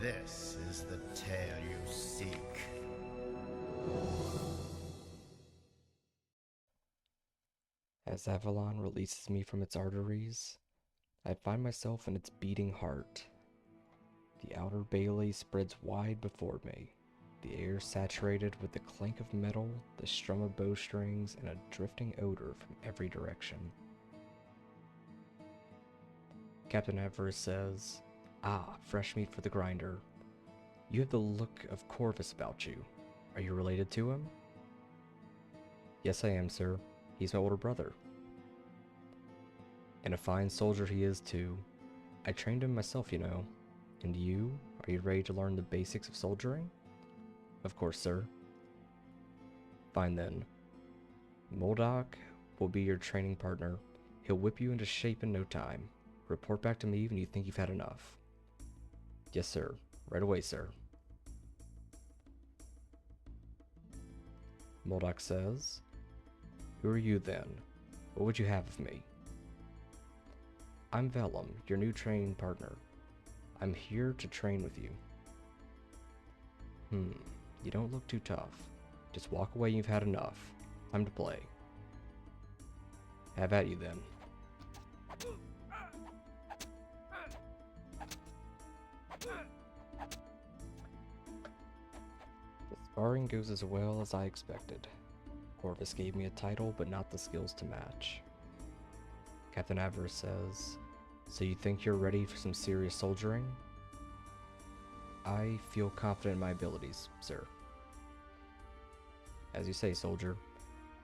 This is the tale you seek. As Avalon releases me from its arteries, I find myself in its beating heart. The outer bailey spreads wide before me, the air saturated with the clank of metal, the strum of bowstrings, and a drifting odor from every direction. Captain Everest says, "Ah, fresh meat for the grinder. You have the look of Corvus about you. Are you related to him?" "Yes, I am, sir. He's my older brother." "And a fine soldier he is, too. I trained him myself, you know. And you? Are you ready to learn the basics of soldiering?" "Of course, sir." "Fine then. Moldok will be your training partner. He'll whip you into shape in no time. Report back to me when you think you've had enough." "Yes, sir. Right away, sir." Moldok says, "Who are you then? What would you have of me?" "I'm Vellum, your new training partner. I'm here to train with you." You don't look too tough. Just walk away, you've had enough. Time to play." "Have at you then." The sparring goes as well as I expected. Corvus gave me a title, but not the skills to match. Captain Avarice says, "So you think you're ready for some serious soldiering?" "I feel confident in my abilities, sir." "As you say, soldier.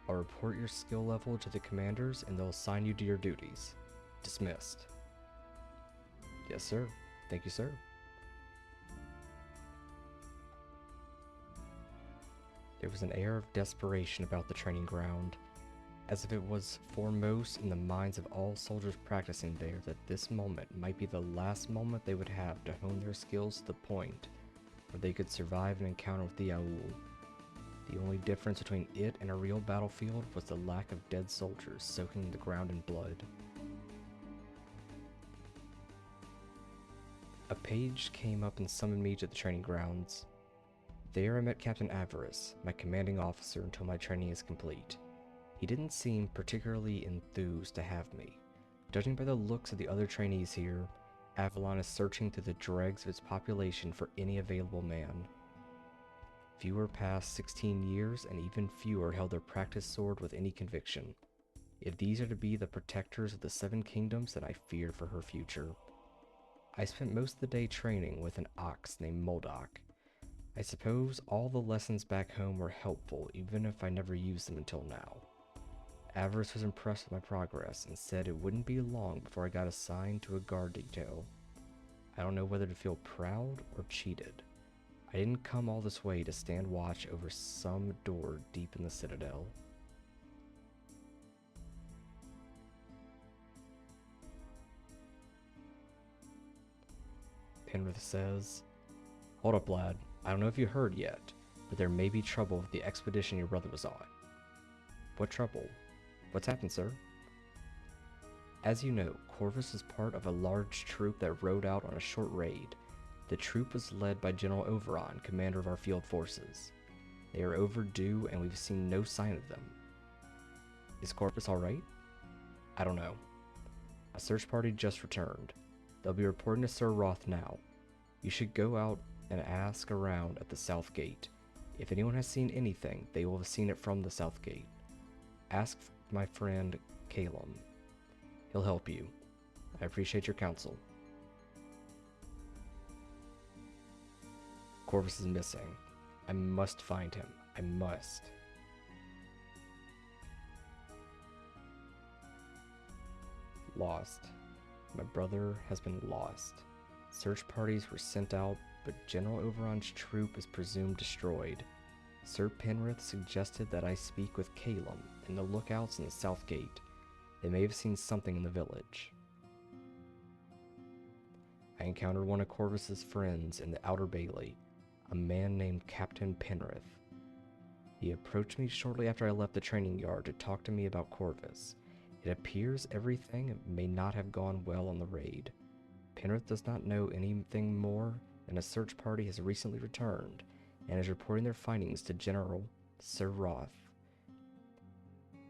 I'll report your skill level to the commanders and they'll assign you to your duties. Dismissed." "Yes, sir. Thank you, sir." There was an air of desperation about the training ground, as if it was foremost in the minds of all soldiers practicing there that this moment might be the last moment they would have to hone their skills to the point where they could survive an encounter with the Aul. The only difference between it and a real battlefield was the lack of dead soldiers soaking the ground in blood. A page came up and summoned me to the training grounds. There I met Captain Avarice, my commanding officer, until my training is complete. He didn't seem particularly enthused to have me. Judging by the looks of the other trainees here, Avalon is searching through the dregs of its population for any available man. Fewer past 16 years, and even fewer held their practice sword with any conviction. If these are to be the protectors of the Seven Kingdoms, then I fear for her future. I spent most of the day training with an ox named Moldok. I suppose all the lessons back home were helpful, even if I never used them until now. Avarice was impressed with my progress and said it wouldn't be long before I got assigned to a guard detail. I don't know whether to feel proud or cheated. I didn't come all this way to stand watch over some door deep in the Citadel. Penrith says, "Hold up, lad. I don't know if you heard yet, but there may be trouble with the expedition your brother was on." "What trouble? What's happened, sir?" "As you know, Corvus is part of a large troop that rode out on a short raid. The troop was led by General Oberon, commander of our field forces. They are overdue and we've seen no sign of them." "Is Corvus alright?" "I don't know. A search party just returned. They'll be reporting to Sir Roth now. You should go out and ask around at the south gate. If anyone has seen anything, they will have seen it from the south gate. Ask my friend Calum. He'll help you. I appreciate your counsel." "Corvus is missing. I must find him. I must." Lost. My brother has been lost. Search parties were sent out, but General Oberon's troop is presumed destroyed. Sir Penrith suggested that I speak with Calum and the lookouts in the south gate. They may have seen something in the village. I encountered one of Corvus's friends in the outer bailey, a man named Captain Penrith. He approached me shortly after I left the training yard to talk to me about Corvus. It appears everything may not have gone well on the raid. Penrith does not know anything more and a search party has recently returned and is reporting their findings to General Sir Roth.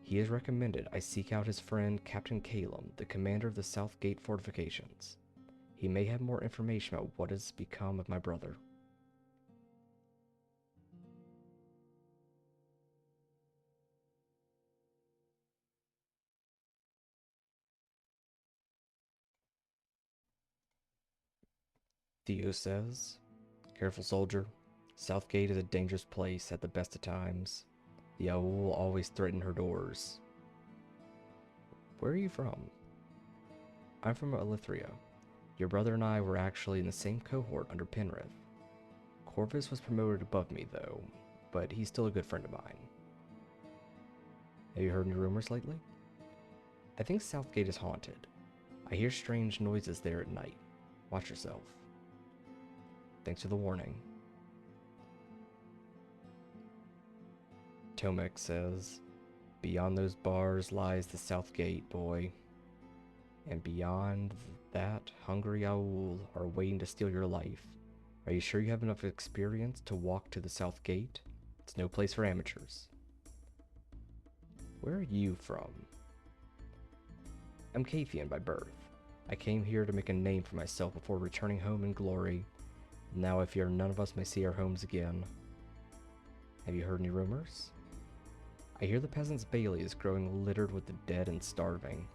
He has recommended I seek out his friend Captain Calum, the commander of the South Gate fortifications. He may have more information about what has become of my brother. Theo says, "Careful, soldier. Southgate is a dangerous place at the best of times. The owl will always threaten her doors." Where are you from? I'm from Elithria. Your brother and I were actually in the same cohort under Penrith. Corvus was promoted above me, though, but he's still a good friend of mine. Have you heard any rumors lately? I think Southgate is haunted. I hear strange noises there at night. Watch yourself. Thanks for the warning. Tomek says, "Beyond those bars lies the South Gate, boy. And beyond that, hungry Aul are waiting to steal your life. Are you sure you have enough experience to walk to the South Gate? It's no place for amateurs." Where are you from? I'm Cathian by birth. I came here to make a name for myself before returning home in glory. Now I fear none of us may see our homes again. Have you heard any rumors? I hear the peasants' bailey is growing littered with the dead and starving.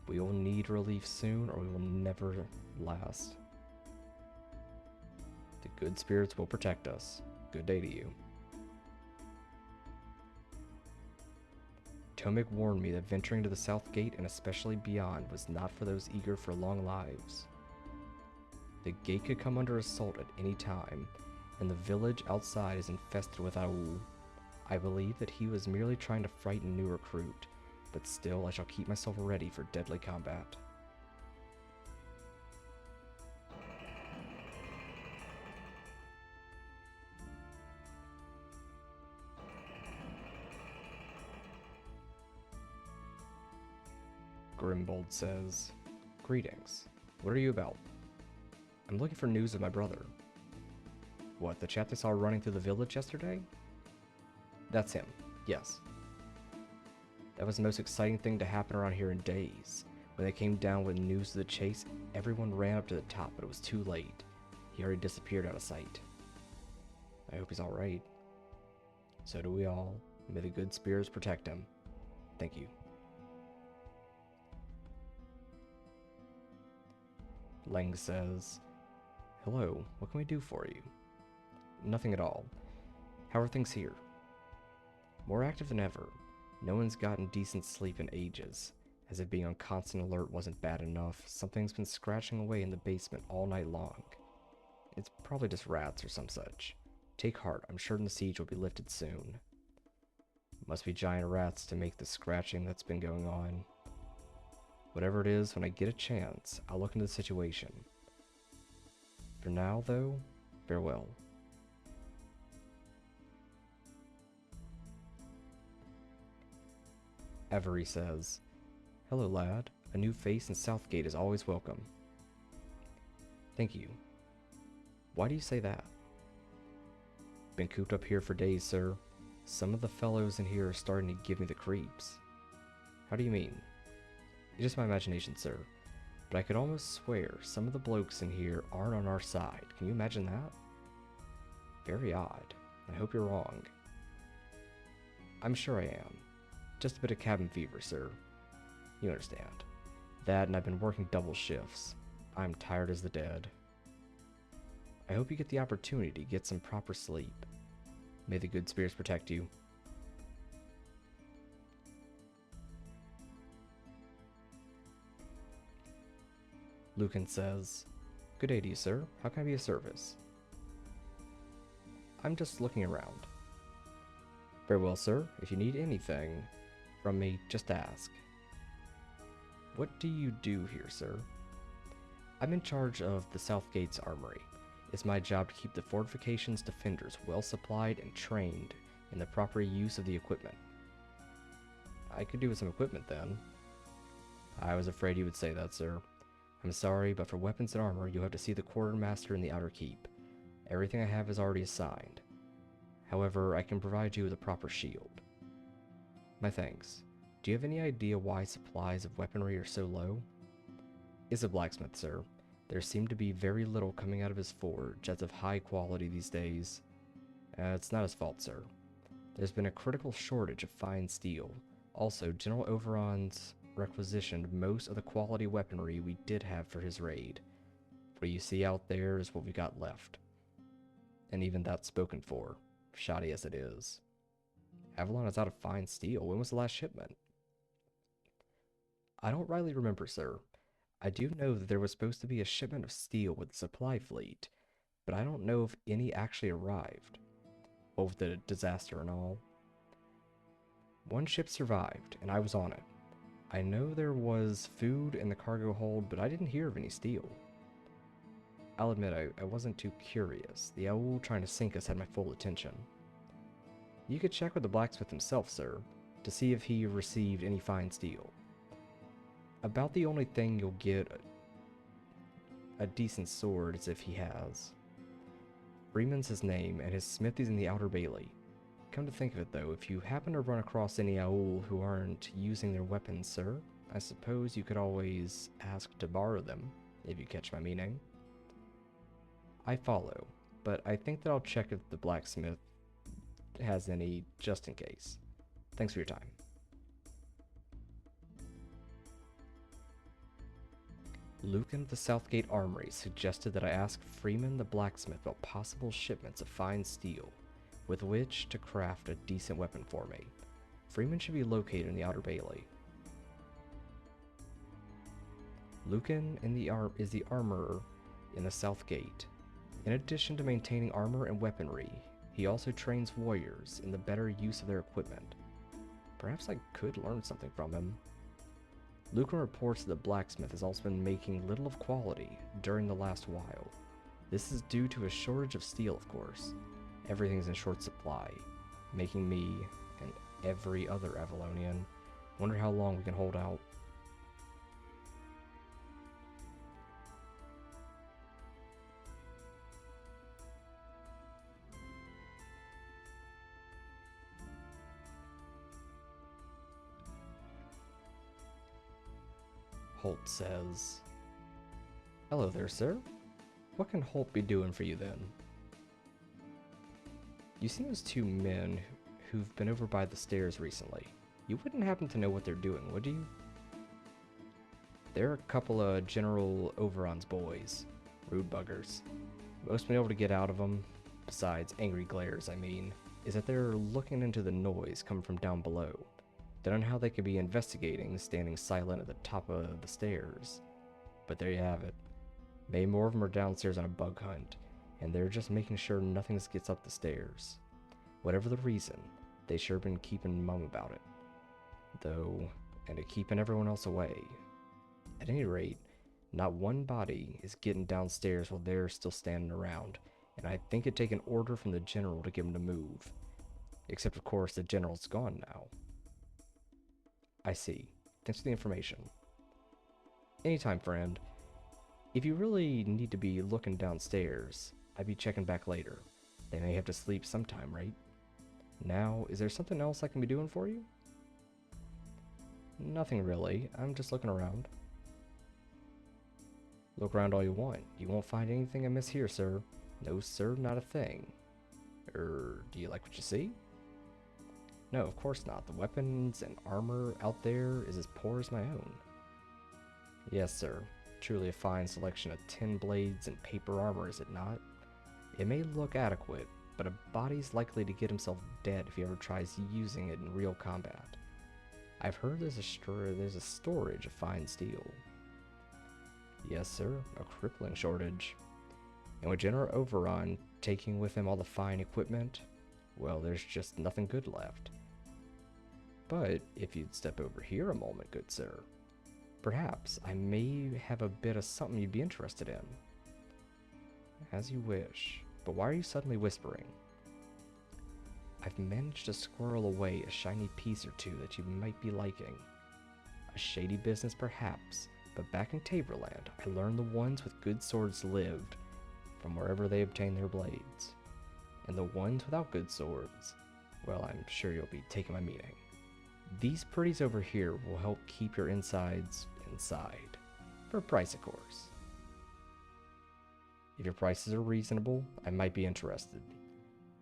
We will need relief soon, or we will never last. The good spirits will protect us. Good day to you. Tomek warned me that venturing to the South Gate, and especially beyond, was not for those eager for long lives. The gate could come under assault at any time, and the village outside is infested with Aul. I believe that he was merely trying to frighten a new recruit, but still I shall keep myself ready for deadly combat. Grimbold says, "Greetings. What are you about?" "I'm looking for news of my brother." "What, the chap they saw running through the village yesterday?" "That's him, yes. That was the most exciting thing to happen around here in days. When they came down with news of the chase, everyone ran up to the top, but it was too late. He already disappeared out of sight." "I hope he's alright." "So do we all. May the good spirits protect him. Thank you." Lang says, "Hello, what can we do for you?" "Nothing at all. How are things here?" "More active than ever. No one's gotten decent sleep in ages. As if being on constant alert wasn't bad enough, something's been scratching away in the basement all night long. It's probably just rats or some such. Take heart, I'm sure the siege will be lifted soon. Must be giant rats to make the scratching that's been going on. Whatever it is, when I get a chance, I'll look into the situation. For now, though, farewell." Avery says, "Hello, lad. A new face in Southgate is always welcome." "Thank you. Why do you say that?" "Been cooped up here for days, sir. Some of the fellows in here are starting to give me the creeps." "How do you mean?" "It's just my imagination, sir. But I could almost swear some of the blokes in here aren't on our side. Can you imagine that?" "Very odd. I hope you're wrong." "I'm sure I am. Just a bit of cabin fever, sir. You understand. That, and I've been working double shifts. I'm tired as the dead. I hope you get the opportunity to get some proper sleep. May the good spirits protect you." Lucan says, "Good day to you, sir. How can I be of service?" "I'm just looking around." "Very well, sir. If you need anything from me, just ask." "What do you do here, sir?" "I'm in charge of the Southgate's armory. It's my job to keep the fortification's defenders well supplied and trained in the proper use of the equipment." "I could do with some equipment, then." "I was afraid you would say that, sir. I'm sorry, but for weapons and armor, you'll have to see the quartermaster in the outer keep. Everything I have is already assigned. However, I can provide you with a proper shield. My thanks. Do you have any idea why supplies of weaponry are so low? It's a blacksmith, sir. There seemed to be very little coming out of his forge that's of high quality these days. It's not his fault, sir. There's been a critical shortage of fine steel. Also, General Overon's requisitioned most of the quality weaponry we did have for his raid. What you see out there is what we got left. And even that's spoken for, shoddy as it is. Avalon is out of fine steel. When was the last shipment? I don't rightly remember, sir. I do know that there was supposed to be a shipment of steel with the supply fleet, but I don't know if any actually arrived. What with the disaster and all. One ship survived, and I was on it. I know there was food in the cargo hold, but I didn't hear of any steel. I'll admit I wasn't too curious. The owl trying to sink us had my full attention. You could check with the blacksmith himself, sir, to see if he received any fine steel. About the only thing you'll get a decent sword is if he has. Freeman's his name, and his smithy's in the Outer Bailey. Come to think of it, though, if you happen to run across any owl who aren't using their weapons, sir, I suppose you could always ask to borrow them, if you catch my meaning. I follow, but I think that I'll check if the blacksmith has any, just in case. Thanks for your time. Lucan of the Southgate Armory suggested that I ask Freeman the blacksmith about possible shipments of fine steel with which to craft a decent weapon for me. Freeman should be located in the Outer Bailey. Lucan is the armorer in the Southgate. In addition to maintaining armor and weaponry, he also trains warriors in the better use of their equipment. Perhaps I could learn something from him. Lucan reports that the blacksmith has also been making little of quality during the last while. This is due to a shortage of steel, of course. Everything's in short supply, making me, and every other Avalonian, wonder how long we can hold out. Holt says, "Hello there, sir. What can Holt be doing for you then?" You see those two men who've been over by the stairs recently. You wouldn't happen to know what they're doing, would you? They're a couple of General Overon's boys. Rude buggers. Most been able to get out of them, besides angry glares, I mean, is that they're looking into the noise coming from down below. Don't know how they could be investigating, standing silent at the top of the stairs. But there you have it. Maybe more of them are downstairs on a bug hunt, and they're just making sure nothing gets up the stairs. Whatever the reason, they sure been keeping mum about it. Though, and to keeping everyone else away. At any rate, not one body is getting downstairs while they're still standing around, and I think it'd take an order from the general to get them to move. Except of course the general's gone now. I see. Thanks for the information. Anytime, friend. If you really need to be looking downstairs, I'd be checking back later. They may have to sleep sometime, right? Now, is there something else I can be doing for you? Nothing really. I'm just looking around. Look around all you want. You won't find anything amiss here, sir. No, sir, not a thing. Do you like what you see? No, of course not. The weapons and armor out there is as poor as my own. Yes, sir. Truly a fine selection of tin blades and paper armor, is it not? It may look adequate, but a body's likely to get himself dead if he ever tries using it in real combat. I've heard there's a storage of fine steel. Yes, sir. A crippling shortage. And with General Overon taking with him all the fine equipment, well, there's just nothing good left. But if you'd step over here a moment, good sir, perhaps I may have a bit of something you'd be interested in. As you wish, but why are you suddenly whispering? I've managed to squirrel away a shiny piece or two that you might be liking. A shady business perhaps, but back in Taborland, I learned the ones with good swords lived from wherever they obtained their blades. And the ones without good swords, well, I'm sure you'll be taking my meaning. These pretties over here will help keep your insides inside. For a price, of course. If your prices are reasonable, I might be interested.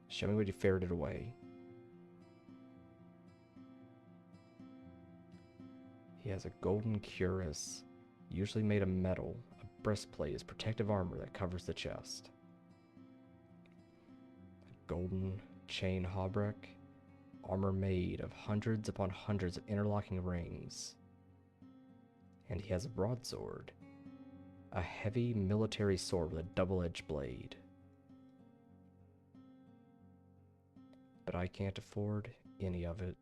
Show me what you ferreted away. He has a golden cuirass, usually made of metal. A breastplate is protective armor that covers the chest. A golden chain hauberk, armor made of hundreds upon hundreds of interlocking rings. And he has a broadsword, a heavy military sword with a double-edged blade. But I can't afford any of it.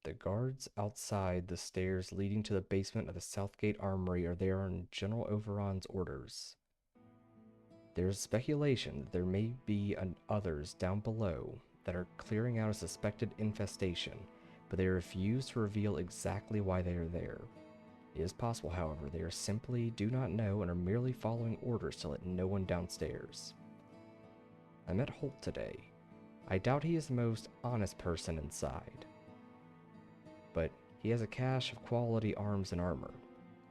The guards outside the stairs leading to the basement of the Southgate Armory are there on General Overon's orders. There is speculation that there may be others down below that are clearing out a suspected infestation, but they refuse to reveal exactly why they are there. It is possible, however, they are simply do not know and are merely following orders to let no one downstairs. I met Holt today. I doubt he is the most honest person inside. But he has a cache of quality arms and armor.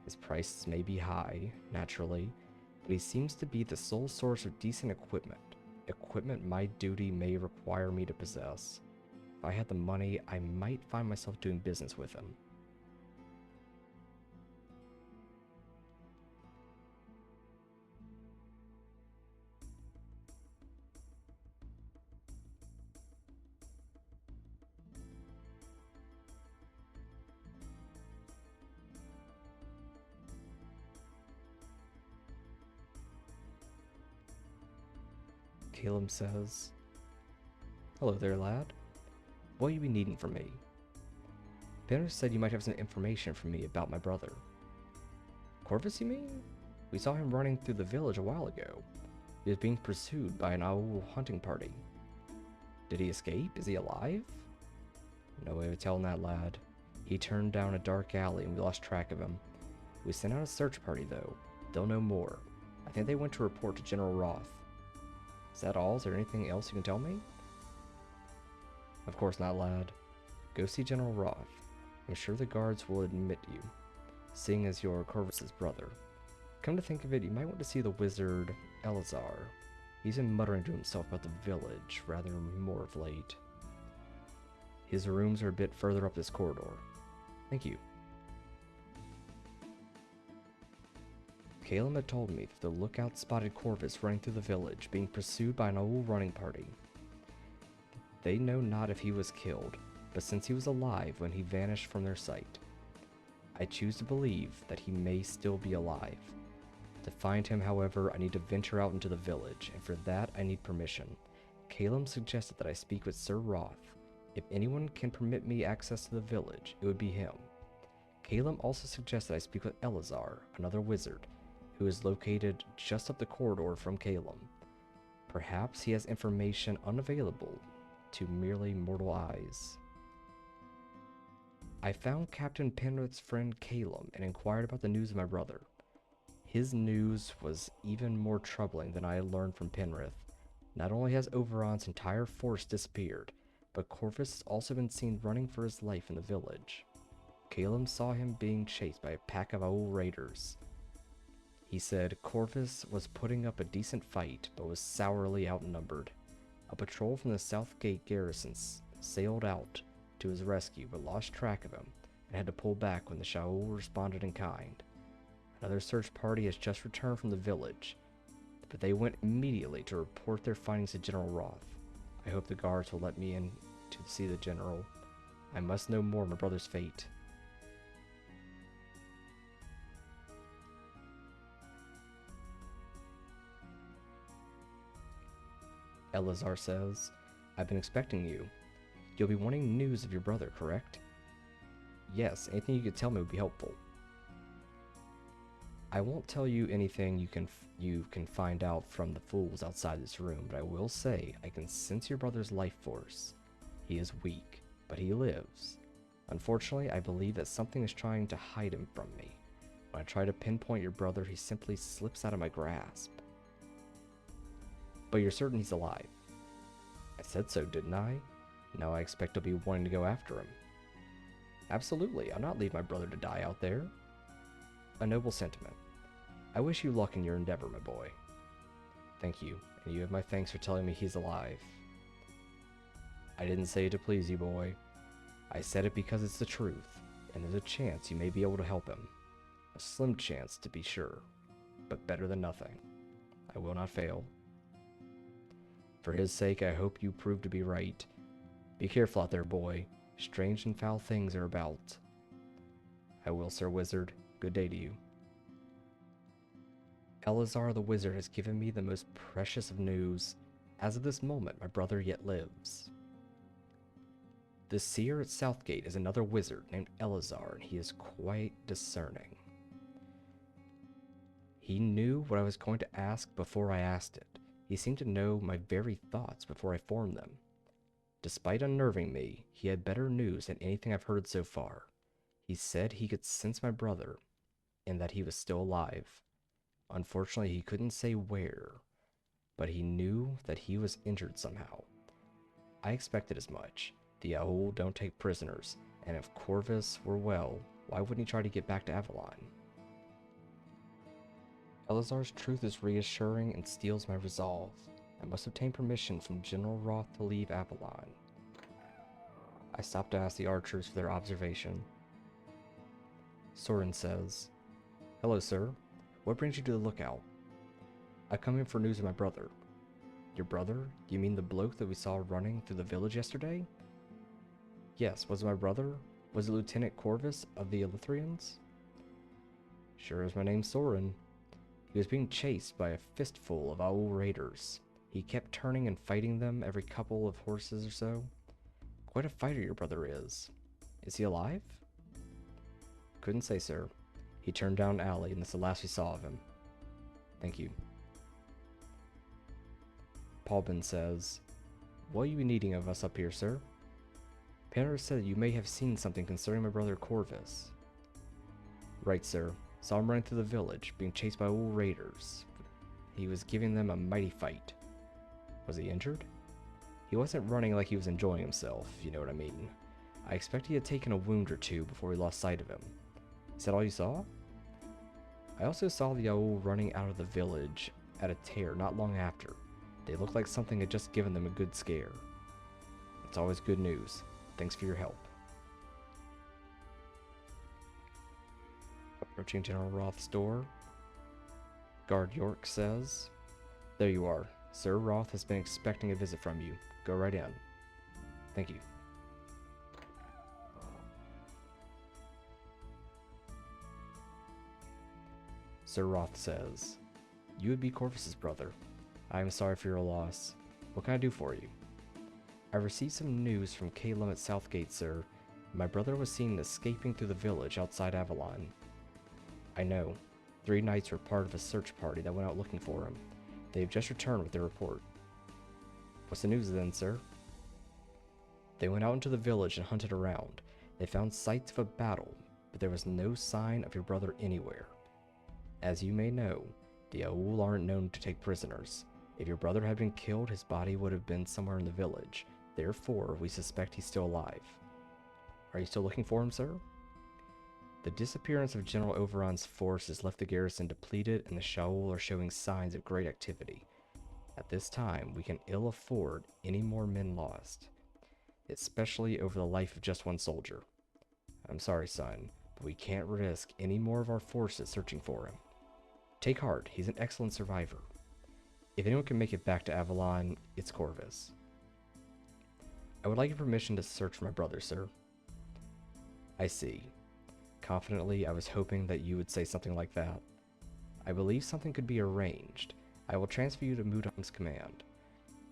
His prices may be high, naturally, but he seems to be the sole source of decent equipment. Equipment my duty may require me to possess. If I had the money, I might find myself doing business with him. Caleb says, "Hello there, lad. What will you be needing from me?" Penrith said you might have some information for me about my brother. Corvus, you mean? We saw him running through the village a while ago. He was being pursued by an owl hunting party. Did he escape? Is he alive? No way of telling that, lad. He turned down a dark alley and we lost track of him. We sent out a search party, though. They'll know more. I think they went to report to General Roth. Is that all? Is there anything else you can tell me? Of course not, lad. Go see General Roth. I'm sure the guards will admit you, seeing as you're Corvus's brother. Come to think of it, you might want to see the wizard Elazar. He's been muttering to himself about the village rather more of late. His rooms are a bit further up this corridor. Thank you. Caleb had told me that the lookout spotted Corvus running through the village, being pursued by an old running party. They know not if he was killed, but since he was alive when he vanished from their sight, I choose to believe that he may still be alive. To find him, however, I need to venture out into the village, and for that I need permission. Caleb suggested that I speak with Sir Roth. If anyone can permit me access to the village, it would be him. Caleb also suggested I speak with Elazar, another wizard, who is located just up the corridor from Caleb. Perhaps he has information unavailable to merely mortal eyes. I found Captain Penrith's friend Caleb and inquired about the news of my brother. His news was even more troubling than I had learned from Penrith. Not only has Oberon's entire force disappeared, but Corvus has also been seen running for his life in the village. Caleb saw him being chased by a pack of owl raiders. He said Corvus was putting up a decent fight, but was sourly outnumbered. A patrol from the Southgate garrison sailed out to his rescue, but lost track of him, and had to pull back when the Shaul responded in kind. Another search party has just returned from the village, but they went immediately to report their findings to General Roth. I hope the guards will let me in to see the general. I must know more of my brother's fate. Elazar says, I've been expecting you. You'll be wanting news of your brother, correct? Yes, anything you could tell me would be helpful. I won't tell you anything you can find out from the fools outside this room, but I will say I can sense your brother's life force. He is weak, but he lives. Unfortunately, I believe that something is trying to hide him from me. When I try to pinpoint your brother, he simply slips out of my grasp. But you're certain he's alive? I said so, didn't I? Now I expect he'll be wanting to go after him. Absolutely, I'll not leave my brother to die out there. A noble sentiment. I wish you luck in your endeavor, my boy. Thank you, and you have my thanks for telling me he's alive. I didn't say it to please you, boy. I said it because it's the truth, and there's a chance you may be able to help him. A slim chance, to be sure, but better than nothing. I will not fail. For his sake, I hope you prove to be right. Be careful out there, boy. Strange and foul things are about. I will, Sir Wizard. Good day to you. Elazar the Wizard has given me the most precious of news. As of this moment, my brother yet lives. The seer at Southgate is another wizard named Elazar, and he is quite discerning. He knew what I was going to ask before I asked it. He seemed to know my very thoughts before I formed them. Despite unnerving me, he had better news than anything I've heard so far. He said he could sense my brother, and that he was still alive. Unfortunately, he couldn't say where, but he knew that he was injured somehow. I expected as much. The owl don't take prisoners, and if Corvus were well, why wouldn't he try to get back to Avalon? Elazar's truth is reassuring and steels my resolve. I must obtain permission from General Roth to leave Avalon. I stopped to ask the archers for their observation. Soren says, "Hello, sir. What brings you to the lookout?" "I come in for news of my brother." "Your brother? You mean the bloke that we saw running through the village yesterday?" "Yes, was it my brother? Was it Lieutenant Corvus of the Elythrians?" "Sure as my name's Soren. He was being chased by a fistful of owl raiders. He kept turning and fighting them every couple of horses or so. Quite a fighter your brother is. Is he alive?" "Couldn't say, sir. He turned down an alley, and that's the last we saw of him." "Thank you." Paulbin says, "What are you needing of us up here, sir?" "Panner said you may have seen something concerning my brother Corvus." "Right, sir. Saw him running through the village, being chased by old raiders. He was giving them a mighty fight." "Was he injured?" "He wasn't running like he was enjoying himself, if you know what I mean. I expect he had taken a wound or two before we lost sight of him." "Is that all you saw?" "I also saw the owl running out of the village at a tear not long after. They looked like something had just given them a good scare." "It's always good news. Thanks for your help." Approaching General Roth's door, Guard York says, "There you are. Sir Roth has been expecting a visit from you. Go right in." "Thank you." Sir Roth says, "You would be Corvus's brother. I am sorry for your loss. What can I do for you?" "I received some news from Calum at Southgate, sir. My brother was seen escaping through the village outside Avalon." "I know. 3 knights were part of a search party that went out looking for him. They have just returned with their report." "What's the news then, sir?" "They went out into the village and hunted around. They found sights of a battle, but there was no sign of your brother anywhere. As you may know, the Aul aren't known to take prisoners. If your brother had been killed, his body would have been somewhere in the village. Therefore, we suspect he's still alive." "Are you still looking for him, sir?" "The disappearance of General Oberon's force has left the garrison depleted, and the Shaul are showing signs of great activity. At this time, we can ill afford any more men lost, especially over the life of just one soldier. I'm sorry, son, but we can't risk any more of our forces searching for him. Take heart, he's an excellent survivor. If anyone can make it back to Avalon, it's Corvus." "I would like your permission to search for my brother, sir." "I see. Confidently, I was hoping that you would say something like that. I believe something could be arranged. I will transfer you to Mudam's command.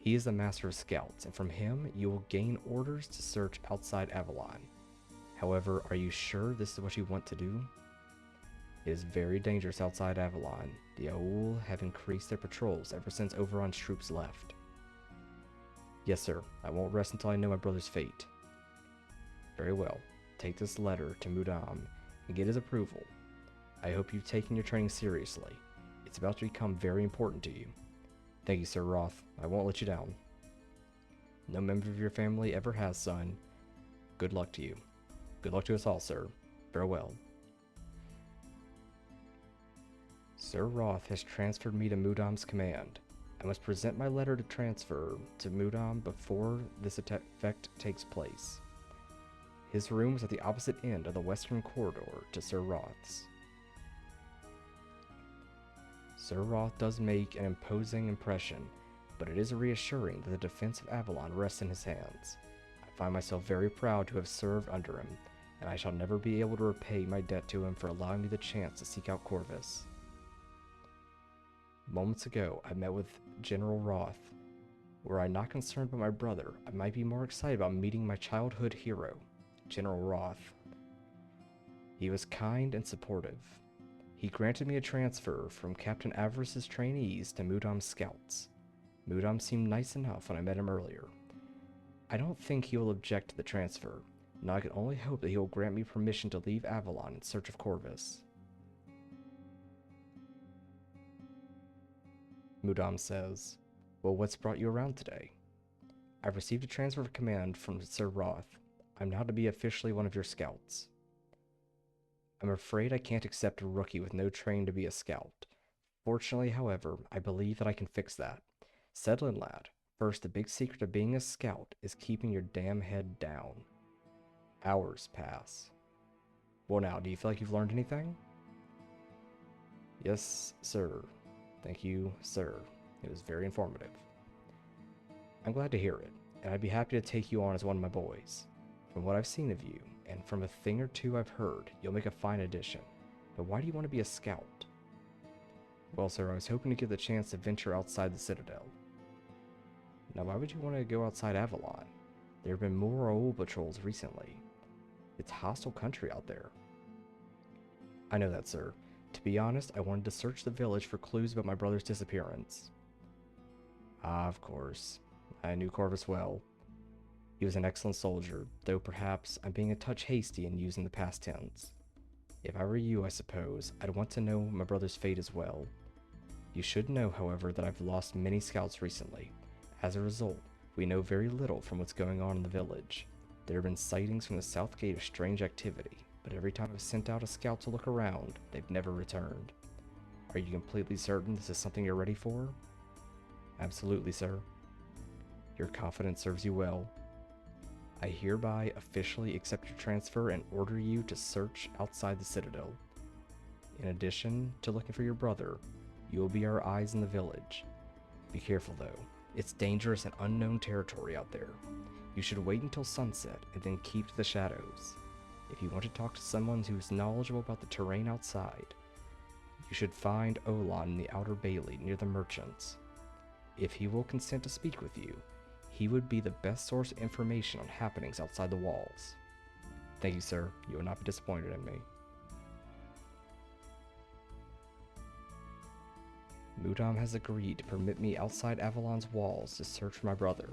He is the master of scouts, and from him you will gain orders to search outside Avalon. However, are you sure this is what you want to do? It is very dangerous outside Avalon. The Aul have increased their patrols ever since Oberon's troops left." Yes, sir. I won't rest until I know my brother's fate. Very well. Take this letter to Mudam and get his approval. I hope you've taken your training seriously. It's about to become very important to you. Thank you, Sir Roth. I won't let you down. No member of your family ever has, son. Good luck to you. Good luck to us all, sir. Farewell. Sir Roth has transferred me to Mudam's command. I must present my letter to transfer to Mudam before this effect takes place. His room is at the opposite end of the western corridor to Sir Roth's. Sir Roth does make an imposing impression, but it is reassuring that the defense of Avalon rests in his hands. I find myself very proud to have served under him, and I shall never be able to repay my debt to him for allowing me the chance to seek out Corvus. Moments ago, I met with General Roth. Were I not concerned about my brother, I might be more excited about meeting my childhood hero, General Roth. He was kind and supportive. He granted me a transfer from Captain Avarice's trainees to Mudam's scouts. Mudam seemed nice enough when I met him earlier. I don't think he will object to the transfer, and I can only hope that he will grant me permission to leave Avalon in search of Corvus. Mudam says, "Well, what's brought you around today?" "I've received a transfer of command from Sir Roth. I'm now to be officially one of your scouts." "I'm afraid I can't accept a rookie with no training to be a scout. Fortunately, however, I believe that I can fix that. Settle in, lad. First, the big secret of being a scout is keeping your damn head down." Hours pass. "Well now, do you feel like you've learned anything?" "Yes, sir. Thank you, sir. It was very informative." "I'm glad to hear it, and I'd be happy to take you on as one of my boys. From what I've seen of you, and from a thing or two I've heard, you'll make a fine addition. But why do you want to be a scout?" "Well, sir, I was hoping to get the chance to venture outside the Citadel." "Now, why would you want to go outside Avalon? There have been more old patrols recently. It's hostile country out there." "I know that, sir. To be honest, I wanted to search the village for clues about my brother's disappearance." "Ah, of course. I knew Corvus well. He was an excellent soldier, though perhaps I'm being a touch hasty in using the past tense. If I were you, I suppose, I'd want to know my brother's fate as well. You should know, however, that I've lost many scouts recently. As a result, we know very little from what's going on in the village. There have been sightings from the south gate of strange activity, but every time I've sent out a scout to look around, they've never returned. Are you completely certain this is something you're ready for?" "Absolutely, sir." "Your confidence serves you well. I hereby officially accept your transfer and order you to search outside the Citadel. In addition to looking for your brother, you will be our eyes in the village. Be careful, though. It's dangerous and unknown territory out there. You should wait until sunset and then keep to the shadows. If you want to talk to someone who is knowledgeable about the terrain outside, you should find Avalon in the outer bailey near the merchants. If he will consent to speak with you, he would be the best source of information on happenings outside the walls." "Thank you, sir. You will not be disappointed in me." Mudam has agreed to permit me outside Avalon's walls to search for my brother.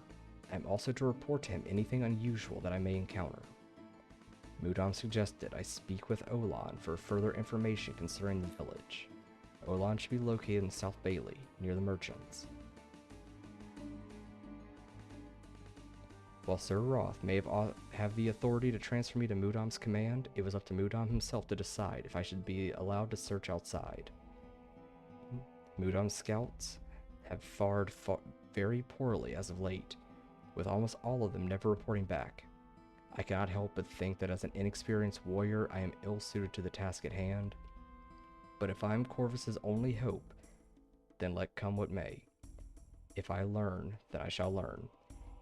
I am also to report to him anything unusual that I may encounter. Mudam suggested I speak with Avalon for further information concerning the village. Avalon should be located in South Bailey, near the merchants. While Sir Roth may have the authority to transfer me to Mudam's command, it was up to Mudam himself to decide if I should be allowed to search outside. Mudam's scouts have fared very poorly as of late, with almost all of them never reporting back. I cannot help but think that as an inexperienced warrior, I am ill-suited to the task at hand. But if I am Corvus's only hope, then let come what may. If I learn, then I shall learn.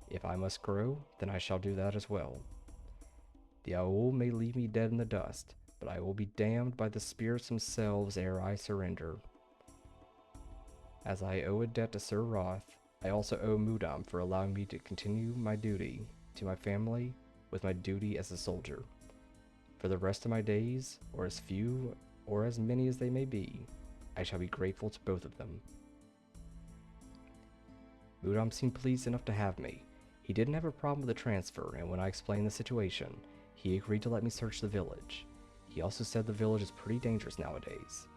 If I must grow, then I shall do that as well. The owl may leave me dead in the dust, but I will be damned by the spirits themselves ere I surrender. As I owe a debt to Sir Roth, I also owe Mudam for allowing me to continue my duty to my family with my duty as a soldier. For the rest of my days, or as few or as many as they may be, I shall be grateful to both of them." Mudam seemed pleased enough to have me, He didn't have a problem with the transfer, and when I explained the situation, he agreed to let me search the village. He also said the village is pretty dangerous nowadays.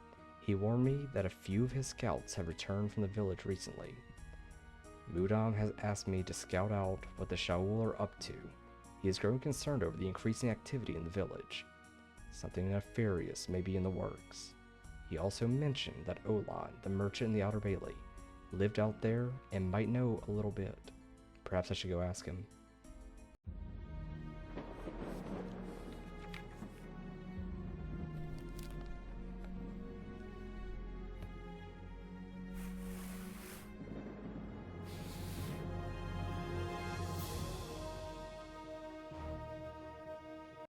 He warned me that a few of his scouts have returned from the village recently. Mudam has asked me to scout out what the Shaul are up to. He is growing concerned over the increasing activity in the village. Something nefarious may be in the works. He also mentioned that Olan, the merchant in the Outer Bailey, lived out there and might know a little bit. Perhaps I should go ask him.